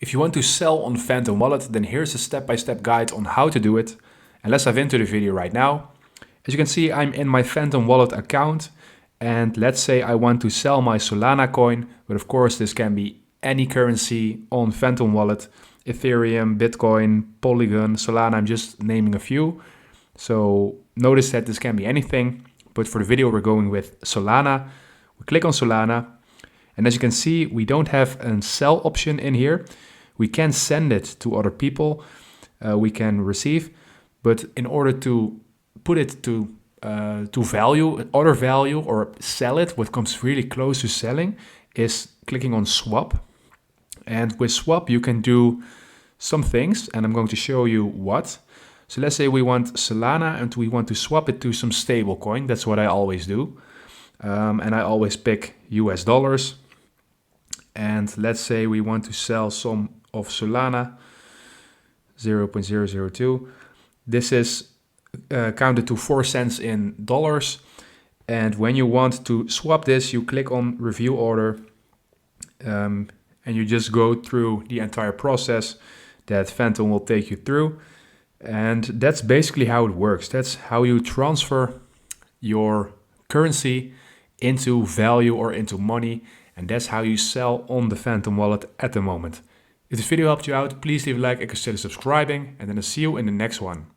If you want to sell on Phantom Wallet, then here's a step-by-step guide on how to do it. And let's dive into the video right now. As you can see, I'm in my Phantom Wallet account. And let's say I want to sell my Solana coin, but of course this can be any currency on Phantom Wallet. Ethereum, Bitcoin, Polygon, Solana, I'm just naming a few. So notice that this can be anything, but for the video we're going with Solana. We click on Solana, and as you can see, we don't have a sell option in here. We can send it to other people, we can receive, but in order to put it to value, other value, or sell it, what comes really close to selling is clicking on swap. And with swap, you can do some things, and I'm going to show you what. So let's say we want Solana and we want to swap it to some stable coin. That's what I always do. And I always pick US dollars. And let's say we want to sell some of Solana, 0.002. This is counted to 4 cents in dollars. And when you want to swap this, you click on review order. And you just go through the entire process that Phantom will take you through. And that's basically how it works. That's how you transfer your currency into value or into money. And that's how you sell on the Phantom Wallet at the moment. If this video helped you out, please leave a like and consider subscribing. And then I'll see you in the next one.